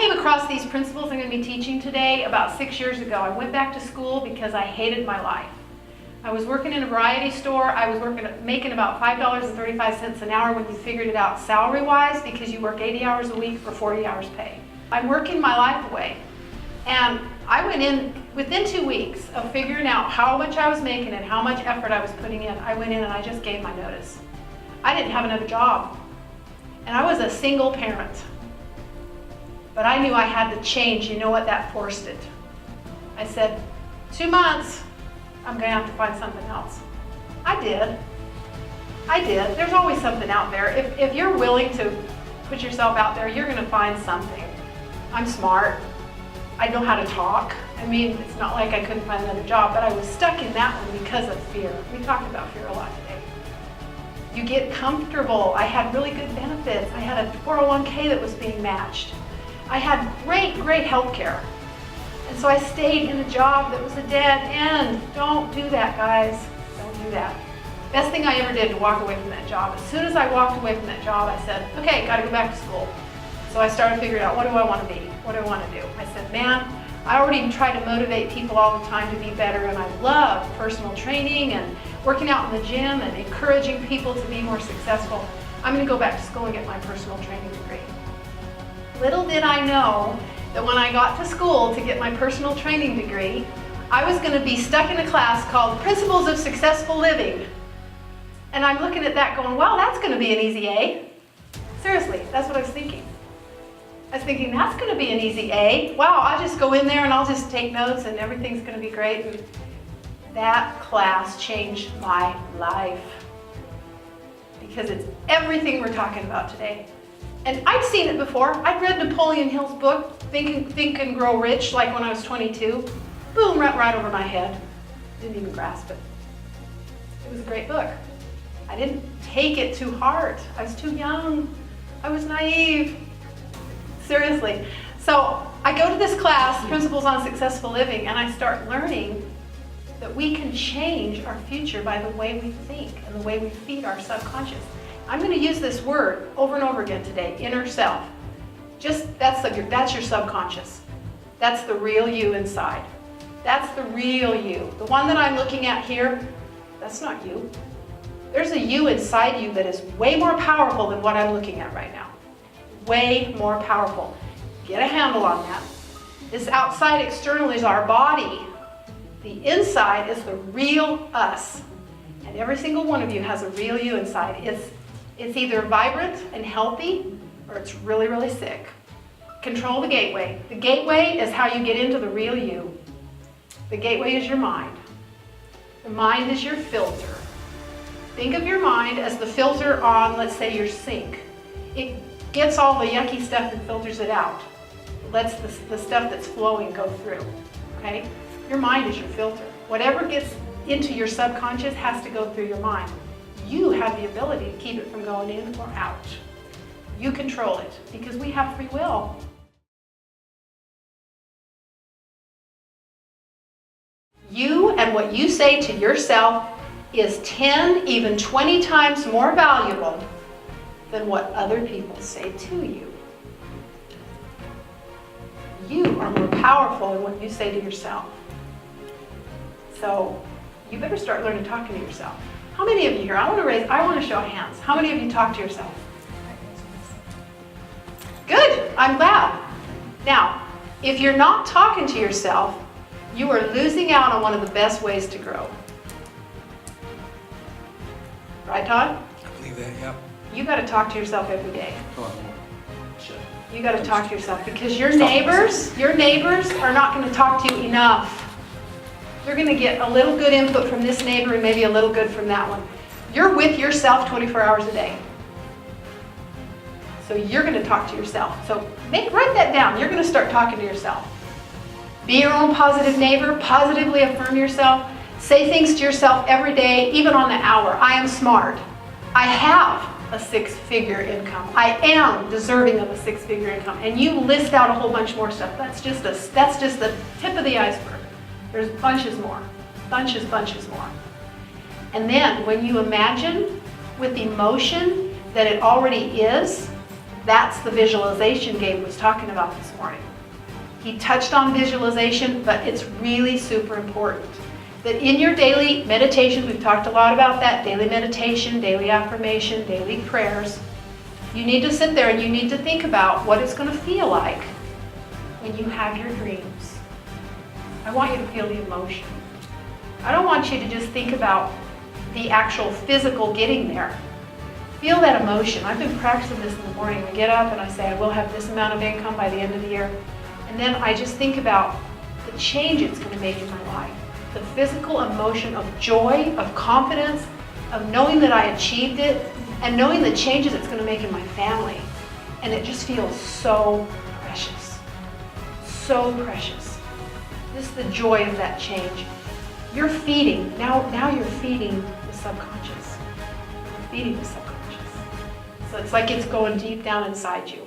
came across these principles I'm going to be teaching today about 6 years ago. I went back to school because I hated my life. I was working in a variety store. I was making about $5.35 an hour when you figured it out salary-wise, because you work 80 hours a week for 40 hours pay. I'm working my life away. And I went in, within 2 weeks of figuring out how much I was making and how much effort I was putting in, I went in and I just gave my notice. I didn't have another job. And I was a single parent. But I knew I had to change. You know what? That forced it. I said, 2 months, I'm going to have to find something else. I did. There's always something out there. If you're willing to put yourself out there, you're going to find something. I'm smart. I know how to talk. I mean, it's not like I couldn't find another job, but I was stuck in that one because of fear. We talked about fear a lot today. You get comfortable. I had really good benefits. I had a 401k that was being matched. I had great health care. And so I stayed in a job that was a dead end. Don't do that, guys. Don't do that. Best thing I ever did to walk away from that job. As soon as I walked away from that job, I said, okay, got to go back to school. So I started figuring out, what do I want to be? What do I want to do? I said, man, I already try to motivate people all the time to be better, and I love personal training and working out in the gym and encouraging people to be more successful. I'm going to go back to school and get my personal training degree. Little did I know that when I got to school to get my personal training degree, I was going to be stuck in a class called Principles of Successful Living. And I'm looking at that going, well, that's going to be an easy A. Seriously, that's what I was thinking. I was thinking, that's going to be an easy A. Wow, I'll just go in there and I'll just take notes and everything's going to be great. And that class changed my life, because it's everything we're talking about today. And I'd seen it before. I'd read Napoleon Hill's book, Think and Grow Rich, like when I was 22. Boom, right over my head. Didn't even grasp it. It was a great book. I didn't take it to heart. I was too young. I was naive. Seriously. So I go to this class, Principles on Successful Living, and I start learning that we can change our future by the way we think and the way we feed our subconscious. I'm going to use this word over and over again today, inner self. That's your subconscious. That's the real you inside. That's the real you. The one that I'm looking at here, that's not you. There's a you inside you that is way more powerful than what I'm looking at right now. Way more powerful. Get a handle on that. This outside external is our body. The inside is the real us. And every single one of you has a real you inside. It's either vibrant and healthy, or it's really sick. Control the gateway. The gateway is how you get into the real you. The gateway is your mind. The mind is your filter. Think of your mind as the filter on, let's say, your sink. It gets all the yucky stuff and filters it out. It lets the stuff that's flowing go through, okay? Your mind is your filter. Whatever gets into your subconscious has to go through your mind. You have the ability to keep it from going in or out. You control it, because we have free will. You and what you say to yourself is 10, even 20 times more valuable than what other people say to you. You are more powerful than what you say to yourself. So you better start learning talking to yourself. How many of you here, I want to show hands. How many of you talk to yourself? Good, I'm glad. Now, if you're not talking to yourself, you are losing out on one of the best ways to grow. Right, Todd? I believe that, yeah. You got to talk to yourself every day. Sure. You got to talk to yourself, because your neighbors are not going to talk to you enough. You're going to get a little good input from this neighbor and maybe a little good from that one. You're with yourself 24 hours a day. So you're going to talk to yourself. So write that down. You're going to start talking to yourself. Be your own positive neighbor. Positively affirm yourself. Say things to yourself every day, even on the hour. I am smart. I have a 6-figure income. I am deserving of a 6-figure income. And you list out a whole bunch more stuff. That's just the tip of the iceberg. There's bunches more. Bunches more. And then when you imagine with emotion that it already is, That's the visualization Gabe was talking about this morning. He touched on visualization, but it's really super important that in your daily meditation, we've talked a lot about that, daily meditation, daily affirmation, daily prayers, you need to sit there and you need to think about what it's going to feel like when you have your dreams. I want you to feel the emotion. I don't want you to just think about the actual physical getting there. Feel that emotion. I've been practicing this in the morning. I get up and I say, I will have this amount of income by the end of the year. And then I just think about the change it's going to make in my life. The physical emotion of joy, of confidence, of knowing that I achieved it, and knowing the changes it's going to make in my family. And it just feels so precious. So precious. This is the joy of that change. You're feeding. Now you're feeding the subconscious. You're feeding the subconscious. So it's like it's going deep down inside you.